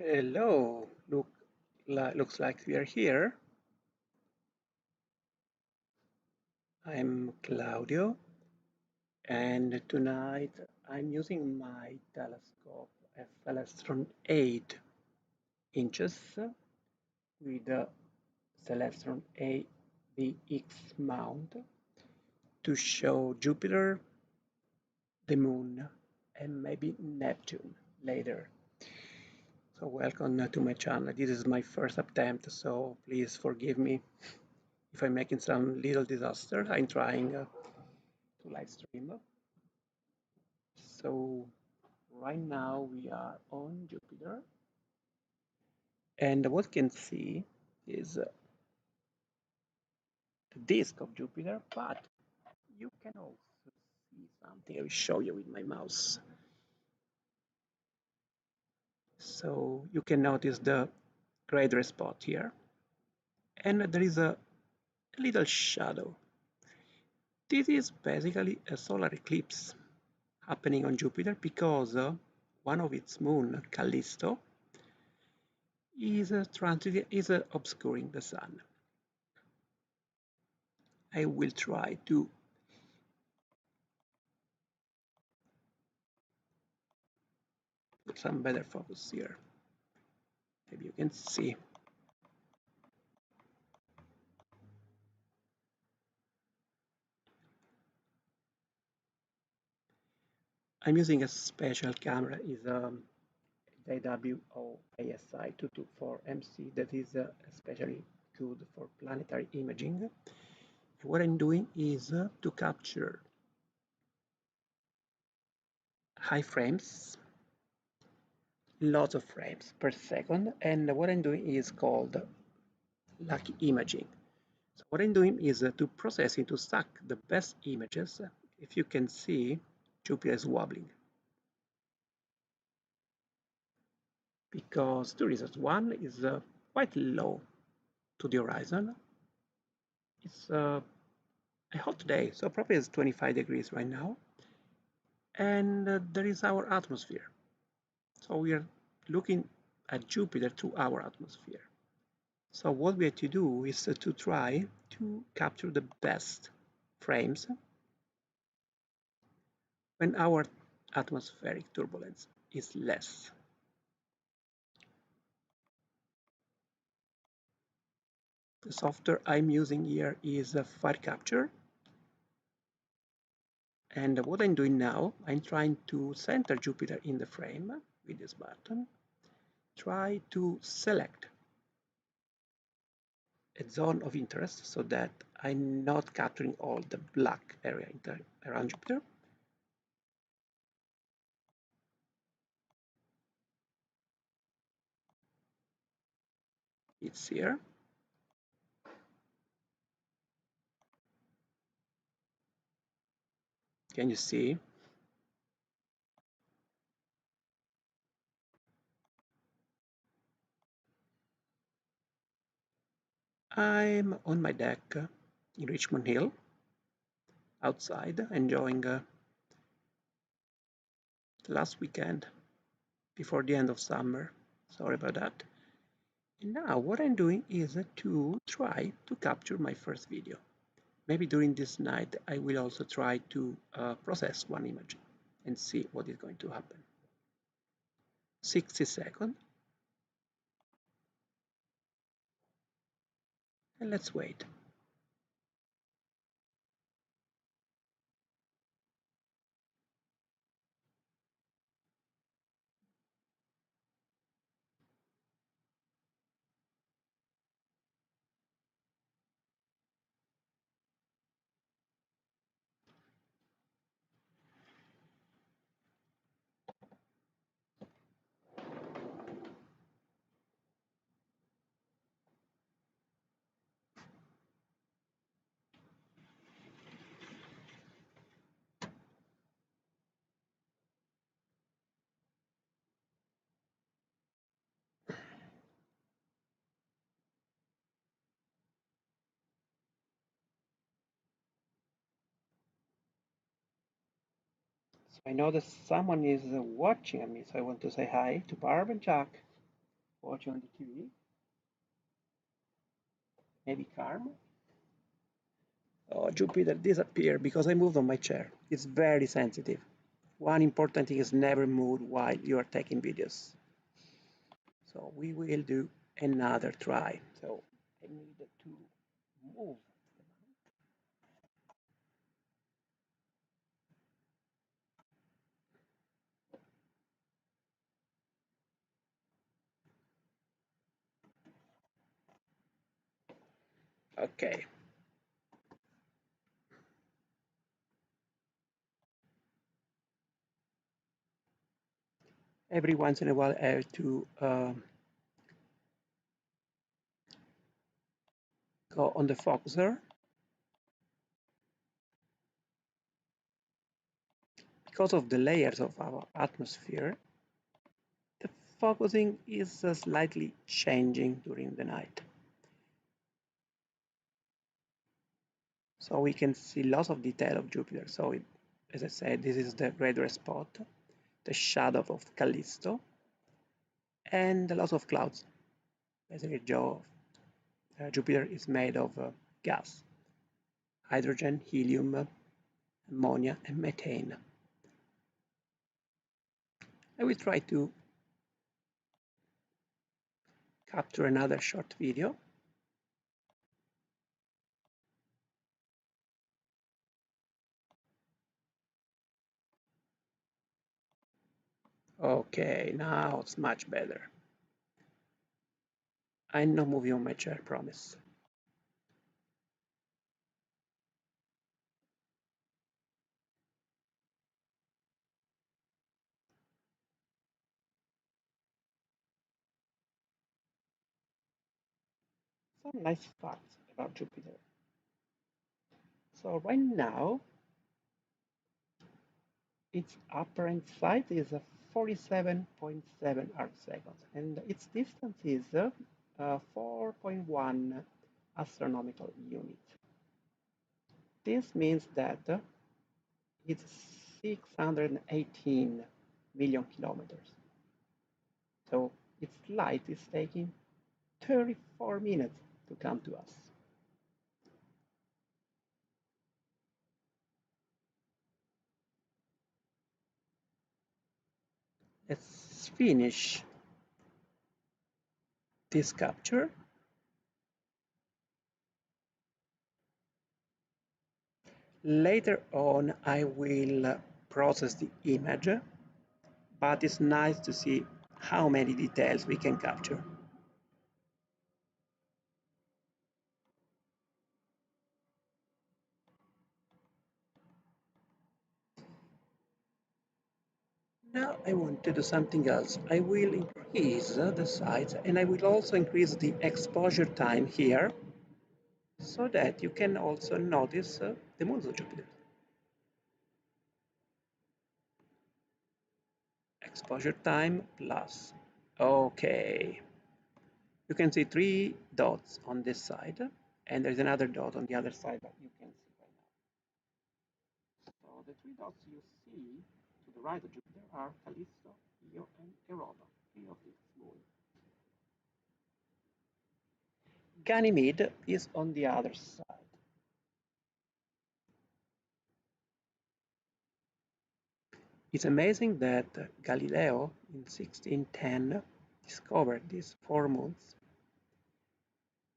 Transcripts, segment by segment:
Hello, looks like we are here. I'm Claudio, and tonight I'm using my telescope, a Celestron 8 inches with a Celestron AVX mount to show Jupiter, the Moon, and maybe Neptune later. So welcome to my channel. This is my first attempt, so please forgive me if I'm making some little disaster. I'm trying to live stream. So right now we are on Jupiter, and what you can see is the disk of Jupiter, but you can also see something. I will show you with my mouse. So you can notice the gray red spot here, and there is a little shadow. This is basically a solar eclipse happening on Jupiter because one of its moon, Callisto, is obscuring the sun. I will try to put some better focus here. Maybe you can see. I'm using a special camera. Is a JWO-ASI 224MC that is especially good for planetary imaging. What I'm doing is to capture high frames, lots of frames per second, and what I'm doing is called lucky imaging. So what I'm doing is to process to stack the best images. If you can see, Jupiter is wobbling because two reasons. One is quite low to the horizon. It's a hot day, so probably it's 25 degrees right now, and there is our atmosphere. So we are looking at Jupiter through our atmosphere. So what we have to do is to try to capture the best frames when our atmospheric turbulence is less. The software I'm using here is Firecapture. And what I'm doing now, I'm trying to center Jupiter in the frame with this button. Try to select a zone of interest so that I'm not capturing all the black area around Jupiter. It's here. Can you see? I'm on my deck in Richmond Hill, outside, enjoying the last weekend before the end of summer. Sorry about that. And now what I'm doing is to try to capture my first video. Maybe during this night I will also try to process one image and see what is going to happen. 60 seconds, and let's wait. So I know that someone is watching me, so I want to say hi to Barb and Jack. watching on the TV, maybe calm. Oh, Jupiter disappeared because I moved on my chair. It's very sensitive. One important thing is never move while you are taking videos. So we will do another try. So I need to move. Okay. Every once in a while I have to go on the focuser. Because of the layers of our atmosphere, the focusing is slightly changing during the night. So we can see lots of detail of Jupiter. So as I said, this is the red red spot, the shadow of Callisto, and lots of clouds. Basically, Jupiter is made of gas, hydrogen, helium, ammonia, and methane. I will try to capture another short video. Okay, now it's much better. I'm not moving on my chair, promise. Some nice facts about Jupiter. So right now, its apparent size is 47.7 arc seconds, and its distance is 4.1 astronomical units. This means that it's 618 million kilometers. So its light is taking 34 minutes to come to us. Let's finish this capture. Later on, I will process the image, but it's nice to see how many details we can capture. Now I want to do something else. I will increase the size and I will also increase the exposure time here so that you can also notice the moons of Jupiter. Exposure time plus. Okay. You can see three dots on this side and there's another dot on the other side that you can see right now. So the three dots you see to the right of Jupiter are Callisto, Io, and Europa, three of its moons. Ganymede is on the other side. It's amazing that Galileo in 1610 discovered these four moons,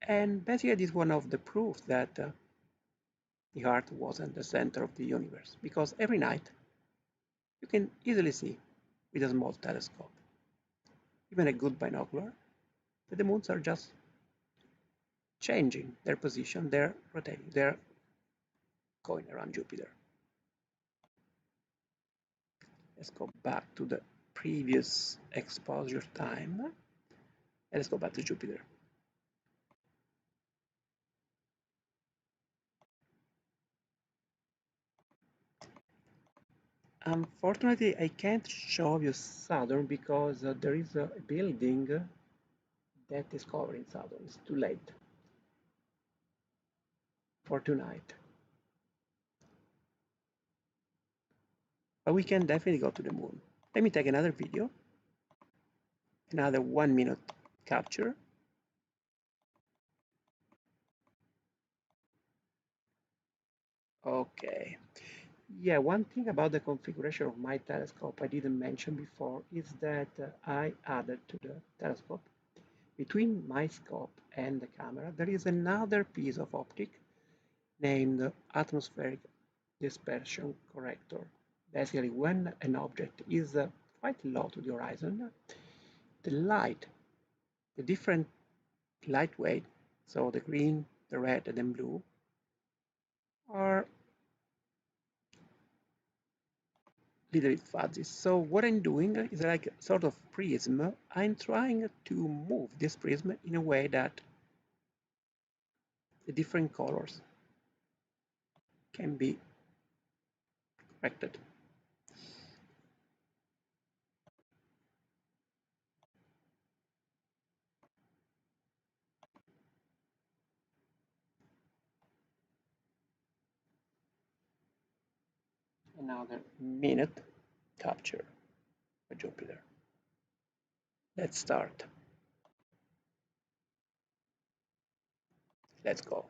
and basically this is one of the proofs that the Earth wasn't the center of the universe, because every night you can easily see with a small telescope, even a good binocular, that the moons are just changing their position, they're rotating, they're going around Jupiter. Let's go back to the previous exposure time, and let's go back to Jupiter. Unfortunately, I can't show you Saturn because there is a building that is covering Saturn. It's too late for tonight. But we can definitely go to the moon. Let me take another video, another 1 minute capture. Okay. Yeah, one thing about the configuration of my telescope I didn't mention before is that I added to the telescope, between my scope and the camera, there is another piece of optic named atmospheric dispersion corrector. Basically, when an object is quite low to the horizon, the light, the different light wave, so the green, the red, and the blue, are little bit fuzzy. So what I'm doing is like a sort of prism. I'm trying to move this prism in a way that the different colors can be corrected. Another minute capture for Jupiter. Let's start. Let's go.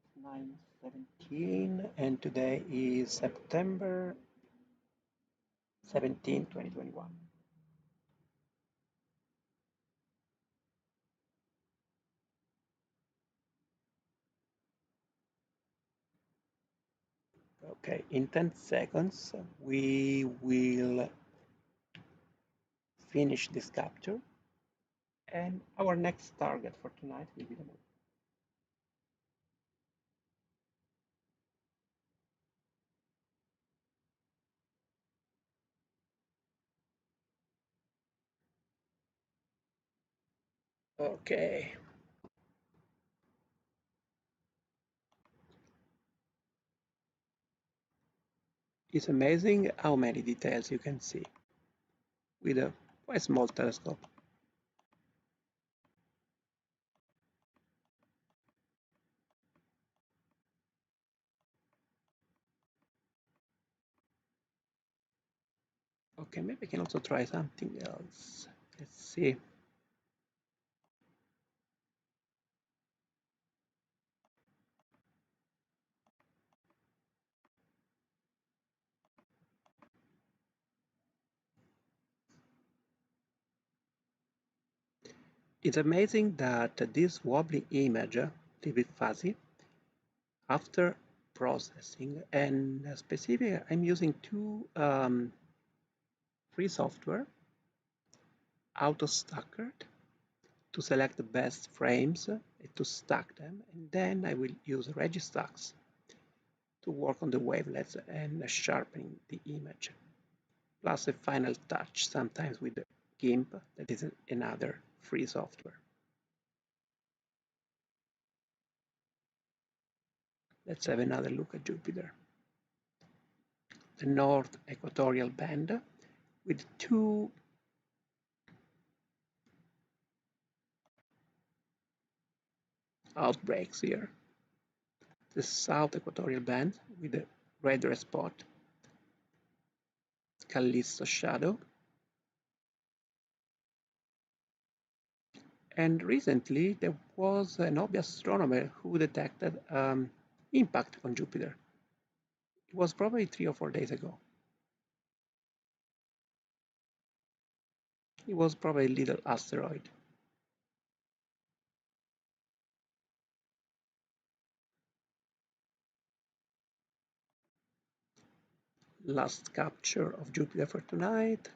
It's 9:17 and today is September 17, 2021. Okay, in 10 seconds we will finish this capture and our next target for tonight will be the moon. Okay, it's amazing how many details you can see with a quite small telescope. Okay, maybe I can also try something else. Let's see. It's amazing that this wobbly image, a little bit fuzzy, after processing, and specifically I'm using two free software, auto stacker, to select the best frames to stack them, and then I will use Registacks to work on the wavelets and sharpening the image, plus a final touch sometimes with the GIMP, that is another free software. Let's have another look at Jupiter. The north equatorial band with two outbreaks here. The south equatorial band with the redder spot, Callisto shadow. And recently there was an hobby astronomer who detected impact on Jupiter. It was probably 3 or 4 days ago. It was probably a little asteroid. Last capture of Jupiter for tonight.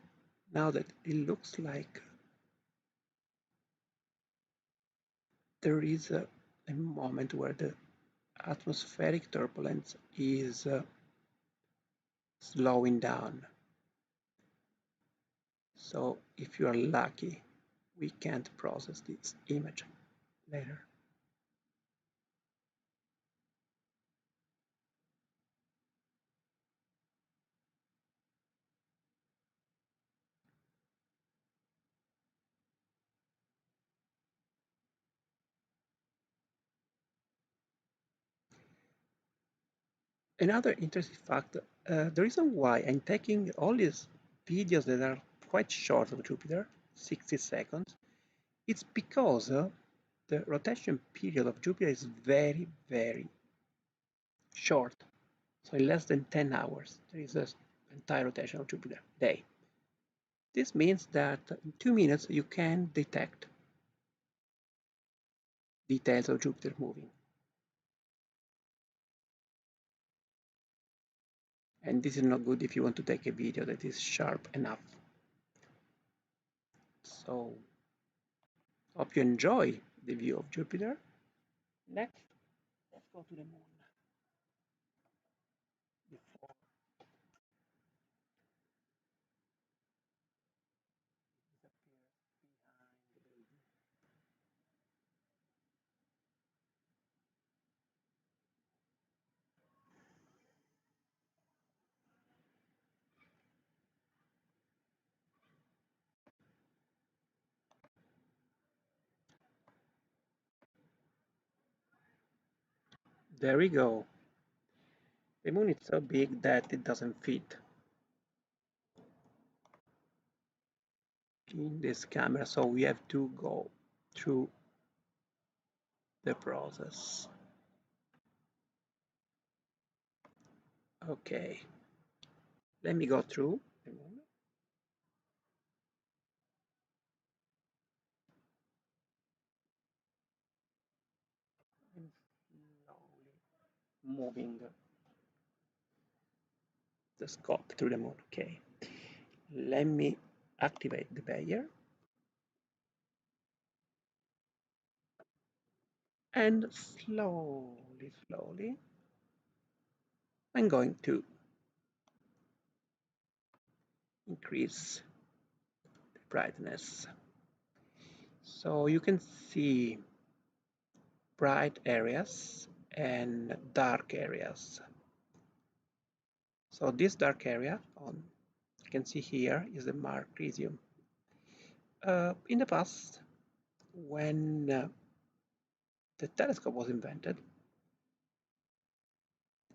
Now that it looks like there is a moment where the atmospheric turbulence is slowing down. So if you are lucky, we can't process this image later. Another interesting fact, the reason why I'm taking all these videos that are quite short of Jupiter, 60 seconds, it's because the rotation period of Jupiter is very, very short. So in less than 10 hours, there is an entire rotation of Jupiter day. This means that in 2 minutes you can detect details of Jupiter moving. And this is not good if you want to take a video that is sharp enough. So, hope you enjoy the view of Jupiter. Next, let's go to the moon. Before there we go. The moon is so big that it doesn't fit in this camera, so we have to go through the process. Okay, let me go through the moon and slowly moving the scope through the moon. Okay, let me activate the Bayer and slowly, I'm going to increase the brightness. So you can see bright areas and dark areas. So this dark area you can see here is the Marcesium. In the past, when the telescope was invented,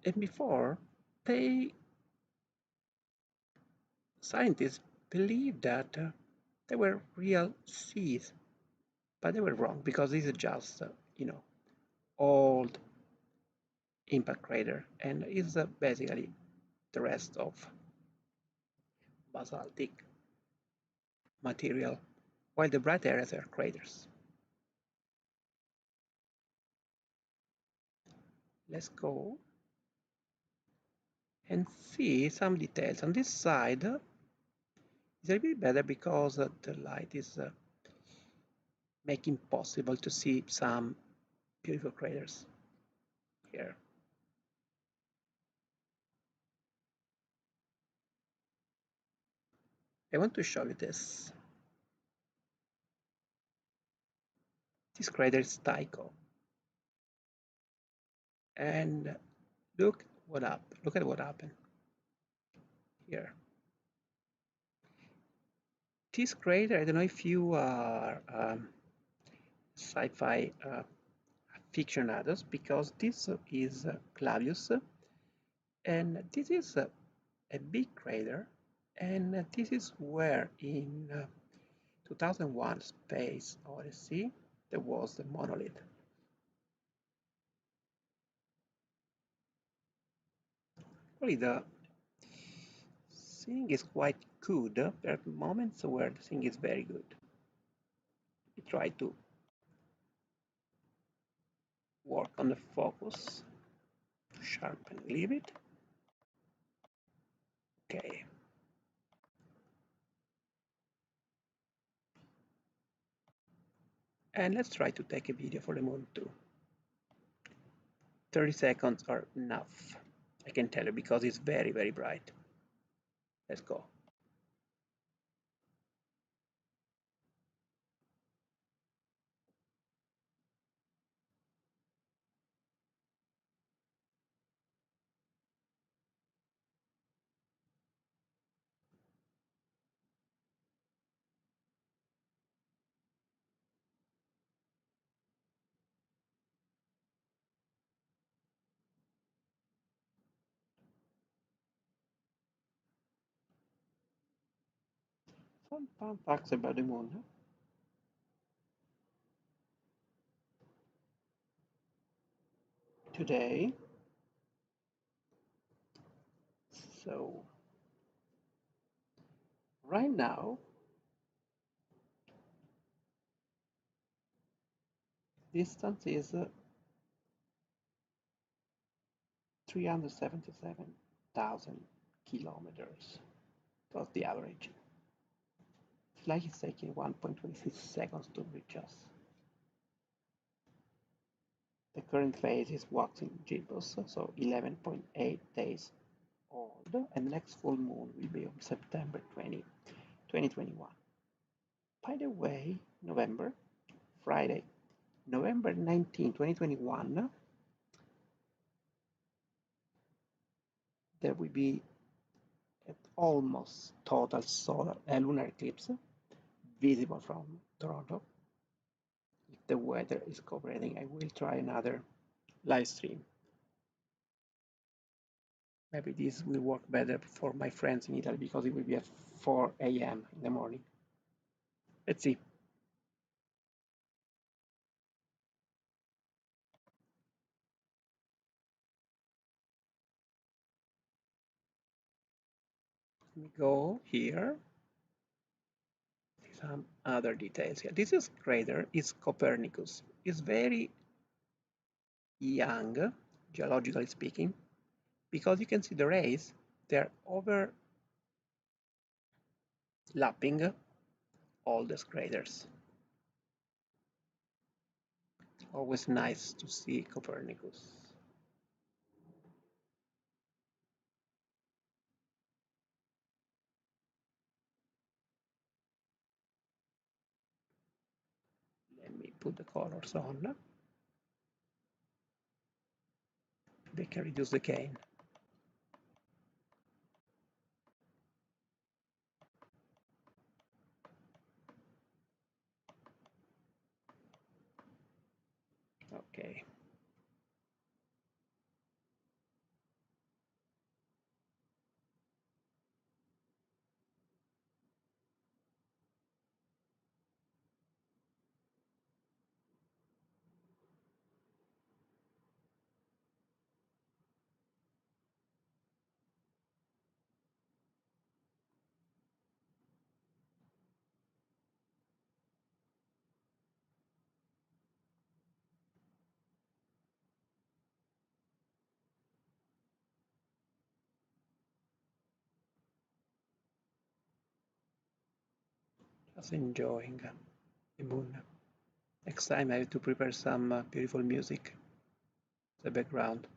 and before, scientists believed that they were real seas, but they were wrong because this is just, old impact crater and is basically the rest of basaltic material, while the bright areas are craters. Let's go and see some details. On this side, it's a bit better because the light is making possible to see some beautiful craters here. I want to show you this. This crater is Tycho. And look at what happened here. This crater, I don't know if you are sci-fi aficionados, because this is Clavius, and this is a big crater, and this is where in 2001 Space Odyssey there was the monolith. Really, the seeing is quite good. There are moments where the seeing is very good. We try to work on the focus, sharpen a little bit. Okay. And let's try to take a video for the moon too. 30 seconds are enough, I can tell you, because it's very, very bright. Let's go. Some fun facts about the moon. Today, so right now, distance is 377,000 kilometers. That's the average. It's like it's taking 1.26 seconds to reach us. The current phase is waxing gibbous, so 11.8 days old, and the next full moon will be on September 20, 2021. By the way, Friday, November 19, 2021, there will be an almost total lunar eclipse visible from Toronto. If the weather is cooperating, I will try another live stream. Maybe this will work better for my friends in Italy because it will be at 4 a.m. in the morning. Let's see. Let me go here. Some other details here. This is crater is Copernicus. It's very young, geologically speaking, because you can see the rays, they're overlapping all these craters. Always nice to see Copernicus. Let me put the colors on. They can reduce the gain. Okay. Just enjoying the moon. Next time I have to prepare some beautiful music, the background.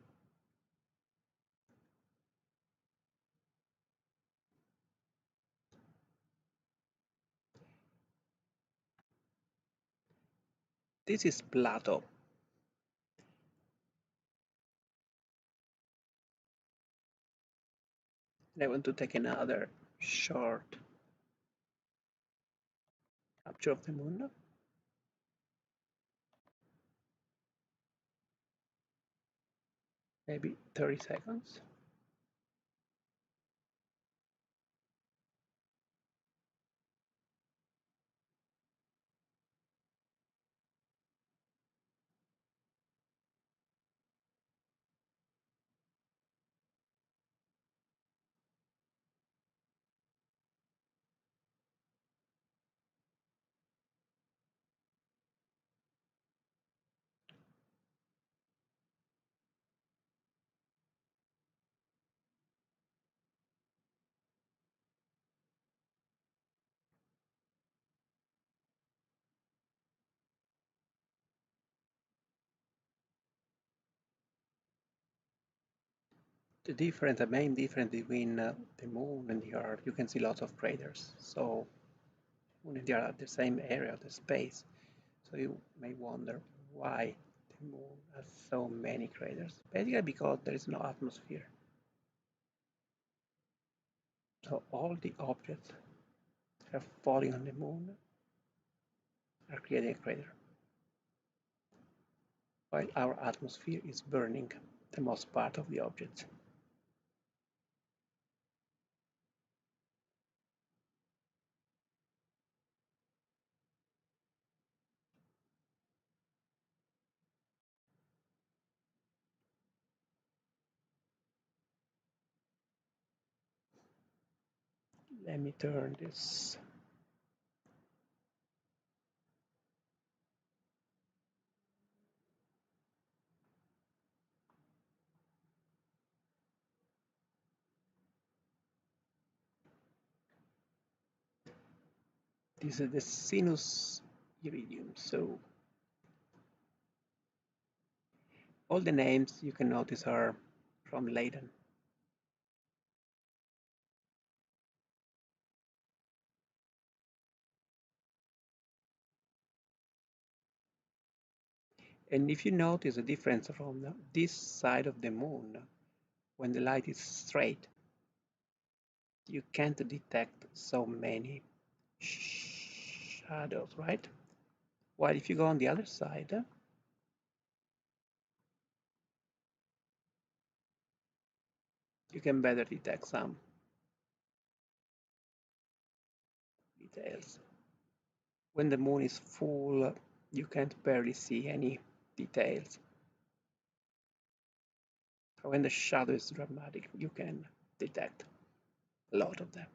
This is Plato. And I want to take another short capture of the moon. Maybe 30 seconds. The main difference between the moon and the Earth, you can see lots of craters. So moon and the Earth are the same area of the space. So you may wonder why the moon has so many craters. Basically because there is no atmosphere. So all the objects that are falling on the moon are creating a crater, while our atmosphere is burning the most part of the objects. Let me turn this. This is the sinus iridium. So all the names you can notice are from Leiden. And if you notice a difference from this side of the moon, when the light is straight, you can't detect so many shadows, right? While if you go on the other side, you can better detect some details. When the moon is full, you can't barely see any details. When the shadow is dramatic, you can detect a lot of them.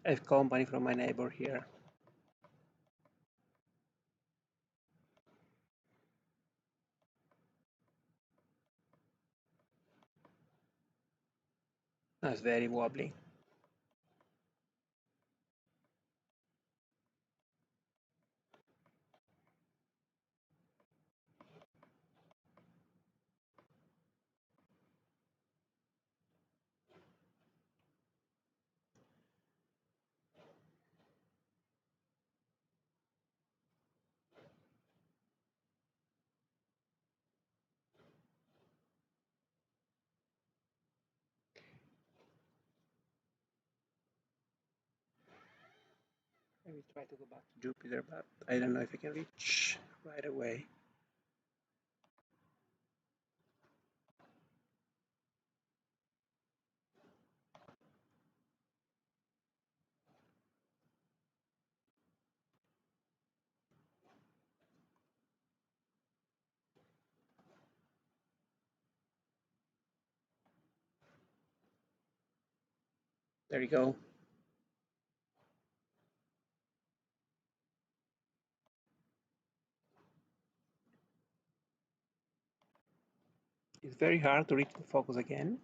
I have company from my neighbor here. That's very wobbly. I will try to go back to Jupiter, but I don't know if I can reach right away. There you go. It's very hard to reach the focus again.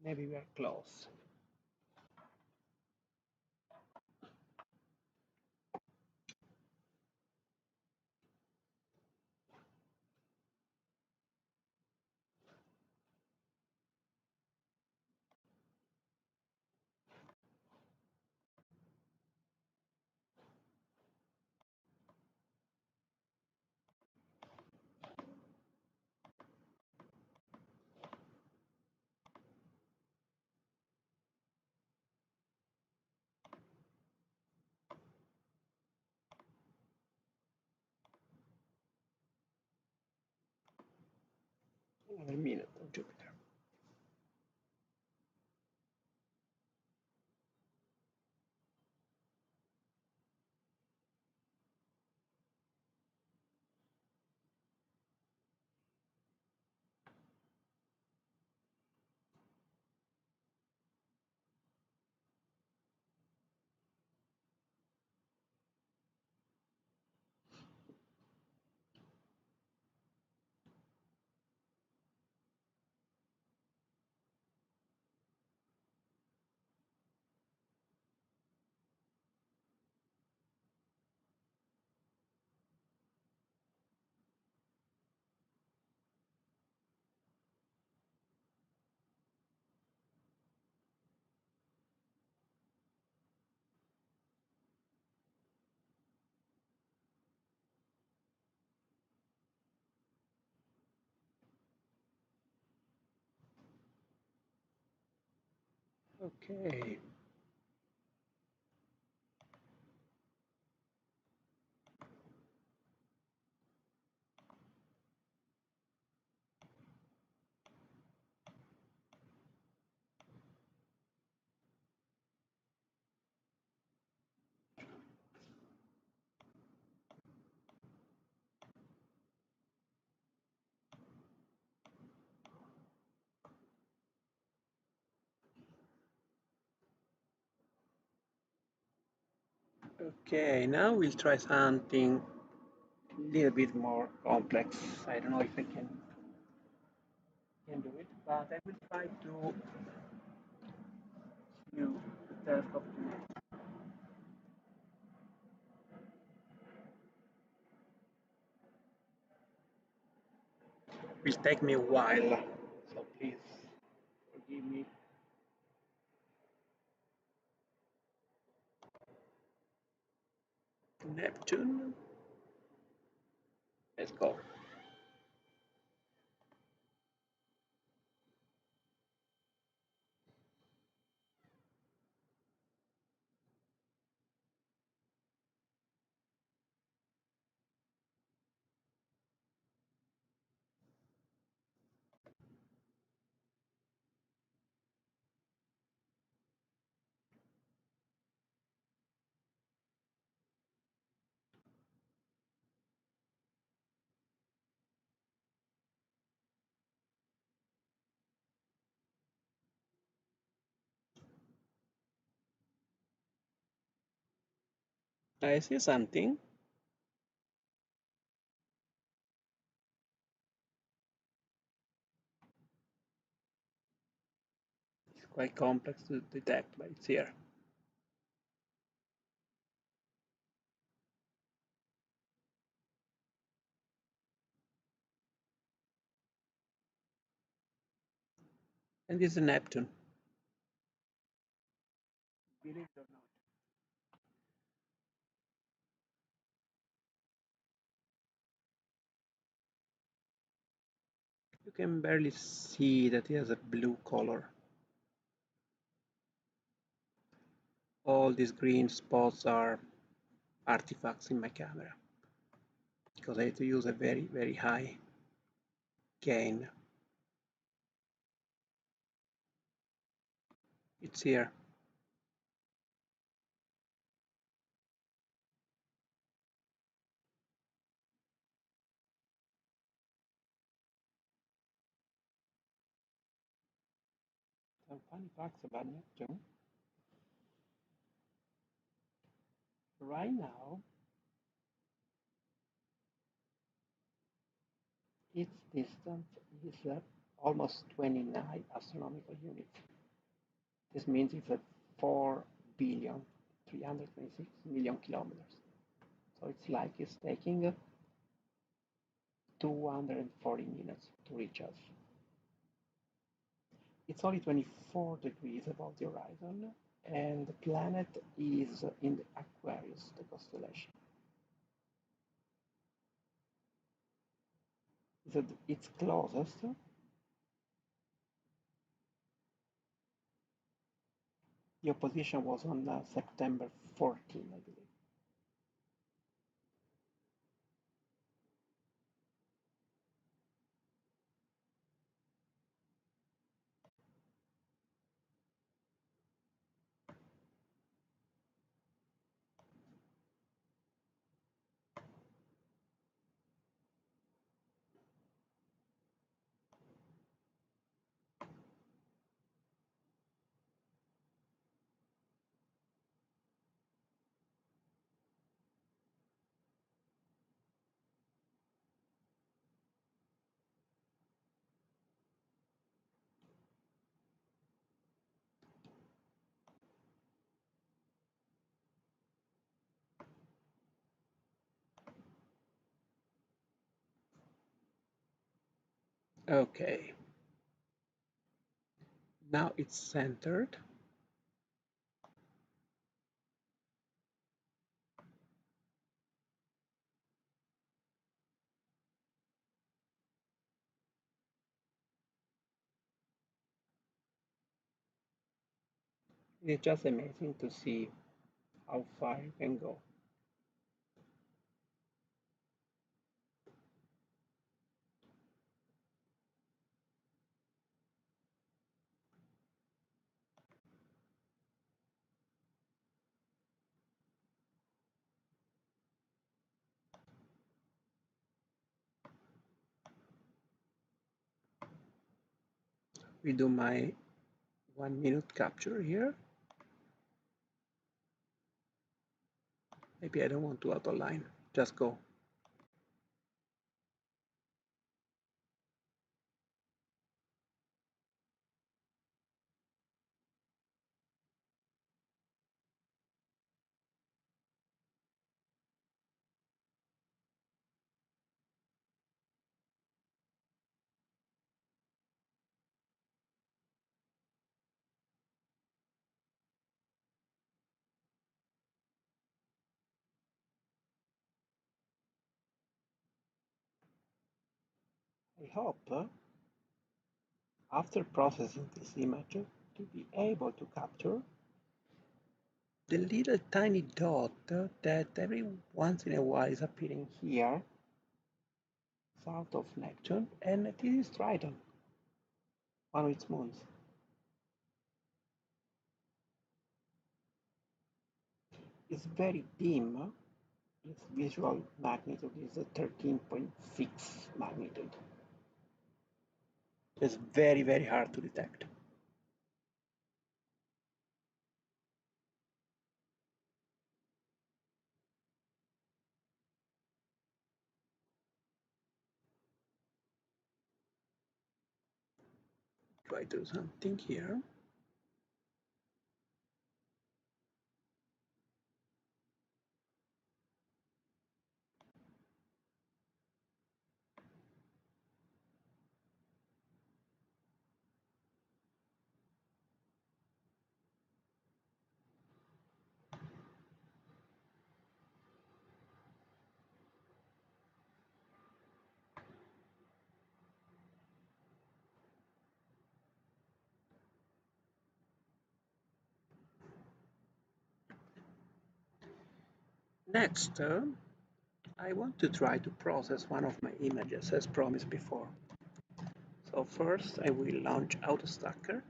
Maybe we are close. Another minute on Jupiter. Okay. Okay, now we'll try something a little bit more complex. I don't know if I can do it, but I will try to use the telescope. It will take me a while, so please forgive me. Neptune, let's go. I see something. It's quite complex to detect, but it's here. And this is Neptune. Believe it or not. You can barely see that it has a blue color. All these green spots are artifacts in my camera because I had to use a very, very high gain. It's here. Some funny facts about Neptune. Right now, its distance is almost 29 astronomical units. This means it's at 4 billion 326 million kilometers. So it's like it's taking 240 minutes to reach us. It's only 24 degrees above the horizon, and the planet is in the Aquarius, the constellation. It's closest. The opposition was on September 14, I believe. Okay, now it's centered. It's just amazing to see how far you can go. We do my 1 minute capture here. Maybe I don't want to outline, just go. I hope after processing this image to be able to capture the little tiny dot that every once in a while is appearing here south of Neptune, and this is Triton, one of its moons. It's very dim. Its visual magnitude is a 13.6 magnitude. It's very, very hard to detect. Try to do something here. Next, I want to try to process one of my images as promised before. So first I will launch AutoStacker,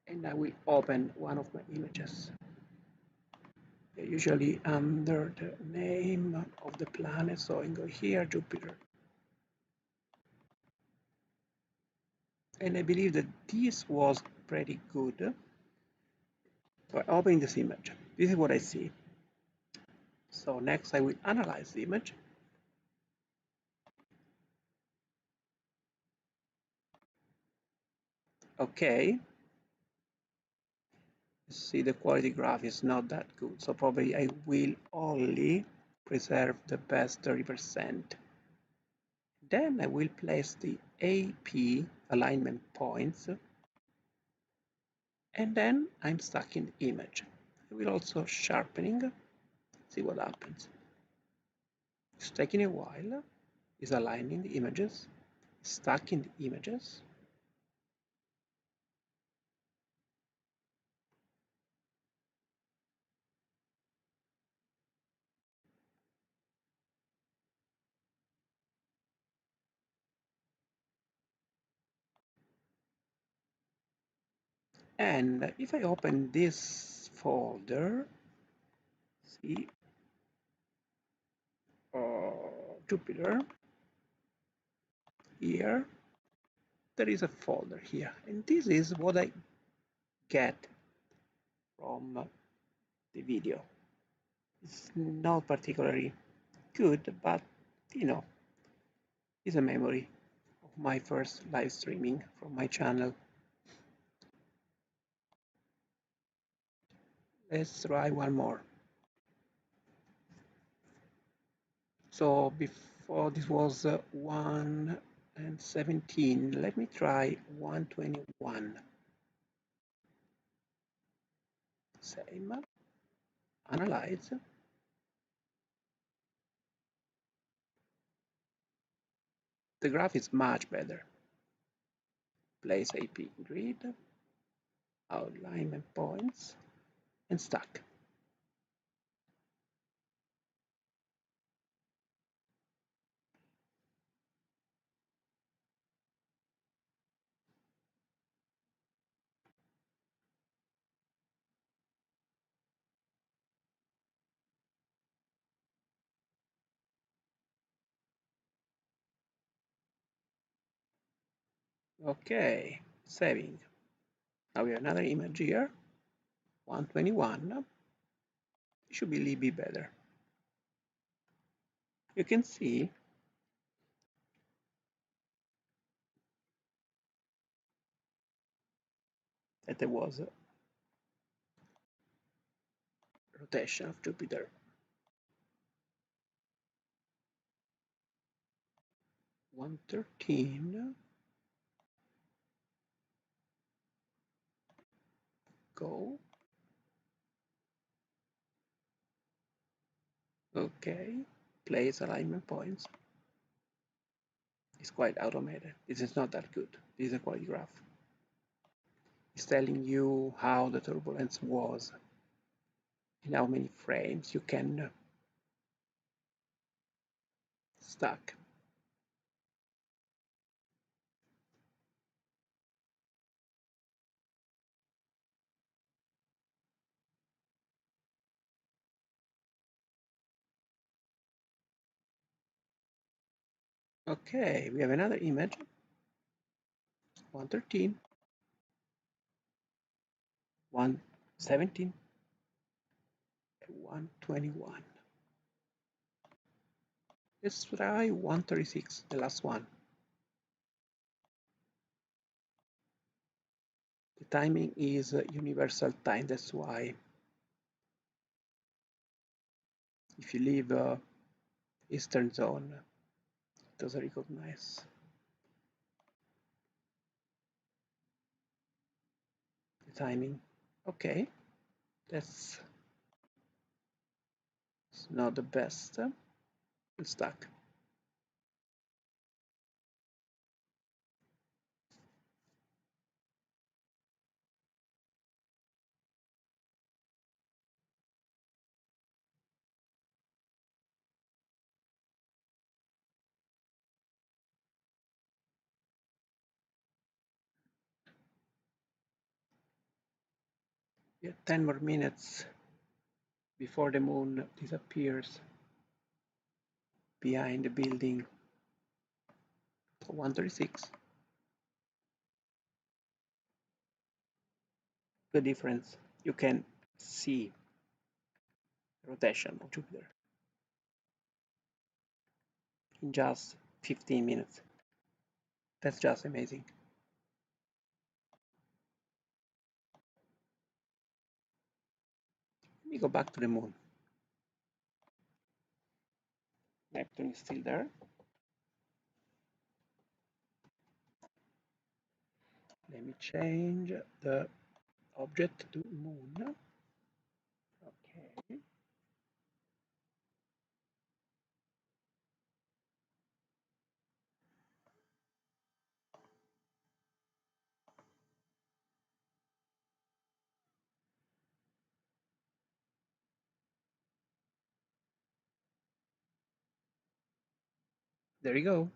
and I will open one of my images. Usually under the name of the planet, so I go here, Jupiter. And I believe that this was pretty good. So I open this image. This is what I see. So next I will analyze the image. Okay. See, the quality graph is not that good. So probably I will only preserve the best 30%. Then I will place the AP alignment points, and then I'm stuck in the image. I will also sharpening, see what happens. It's taking a while, it's aligning the images, stuck in the images. And if I open this folder, see, Jupiter, here, there is a folder here. And this is what I get from the video. It's not particularly good, but you know, it's a memory of my first live streaming from my channel. Let's try one more. So before this was 1 and 17. Let me try 121. Same. Analyze. The graph is much better. Place AP grid, alignment points, and stack. Okay, saving. Now we have another image here, 121. It should be a little bit better. You can see that there was a rotation of Jupiter. 113. Go. Okay. Place alignment points. It's quite automated. This is not that good. This is a quality graph. It's telling you how the turbulence was and how many frames you can stack. Okay, we have another image, 113, 117, and 121. Let's try 136, the last one. The timing is universal time, that's why if you leave Eastern zone, it doesn't recognize the timing. Okay, that's not the best. It's stuck. We have 10 more minutes before the moon disappears behind the building. So 136. The difference, you can see the rotation of Jupiter in just 15 minutes. That's just amazing. Let me go back to the moon. Neptune is still there. Let me change the object to moon. Okay. There you go.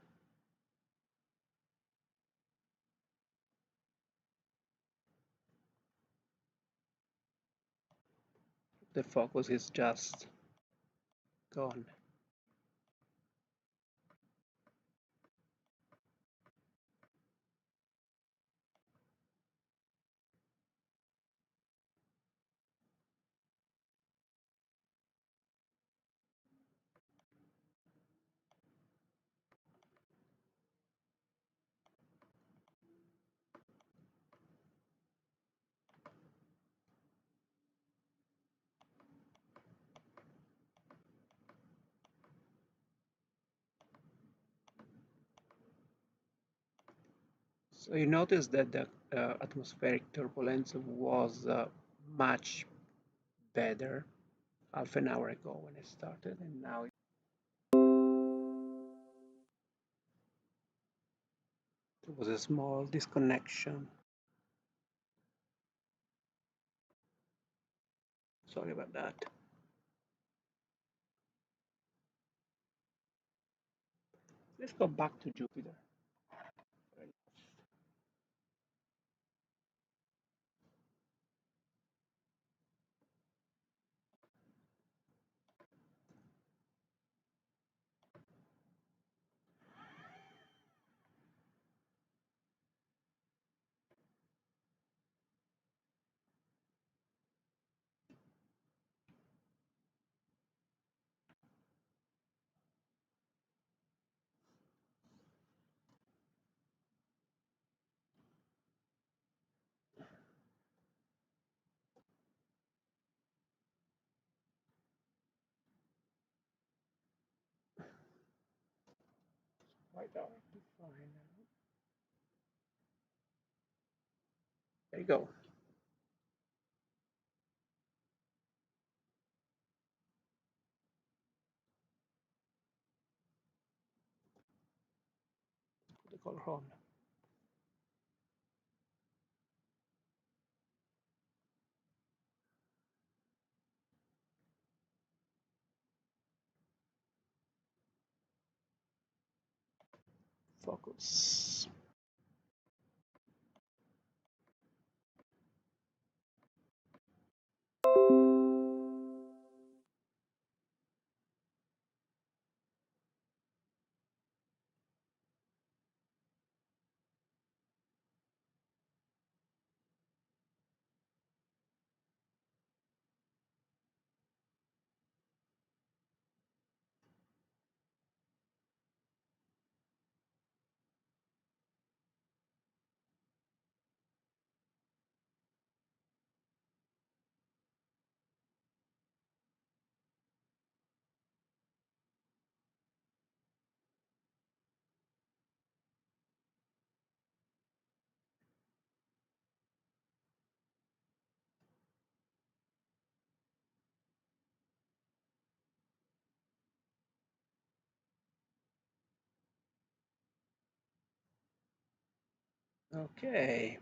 The focus is just gone. So you notice that the atmospheric turbulence was much better half an hour ago when I started, and now was a small disconnection. Sorry about that. Let's go back to Jupiter. Quite hard to find now. There you go. Put the color on. Focus. Okay,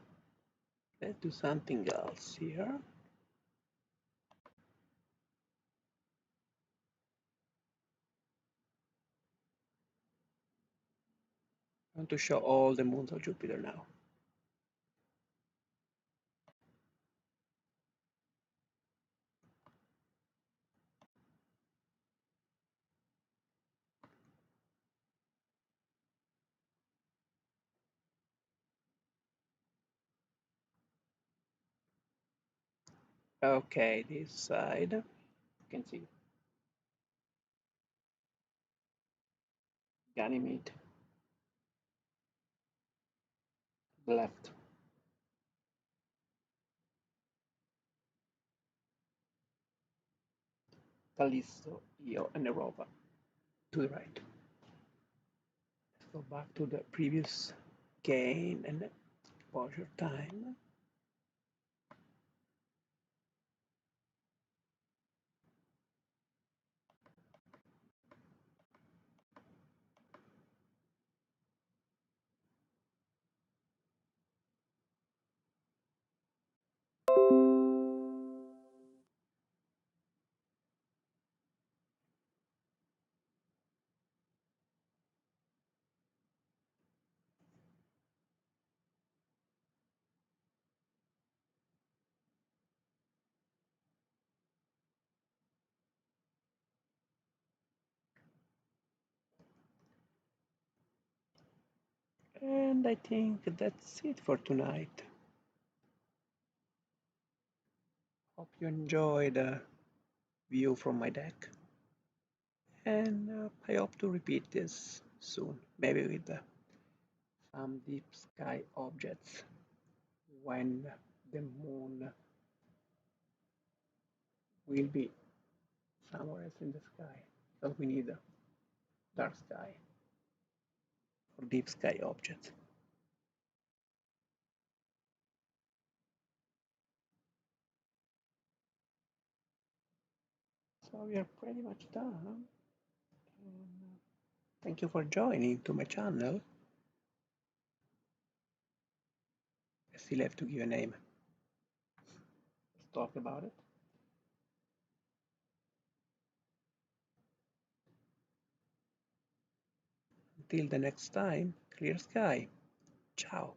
let's do something else here. I want to show all the moons of Jupiter now. Okay, this side, you can see Ganymede, left, Callisto, Io, and Europa to the right. Let's go back to the previous gain and exposure time. And I think that's it for tonight. Hope you enjoyed the view from my deck. And I hope to repeat this soon, maybe with some deep sky objects when the moon will be somewhere else in the sky, because we need a dark sky for deep sky objects. So we are pretty much done. And, thank you for joining to my channel. I still have to give a name. Let's talk about it. Until the next time, clear sky. Ciao.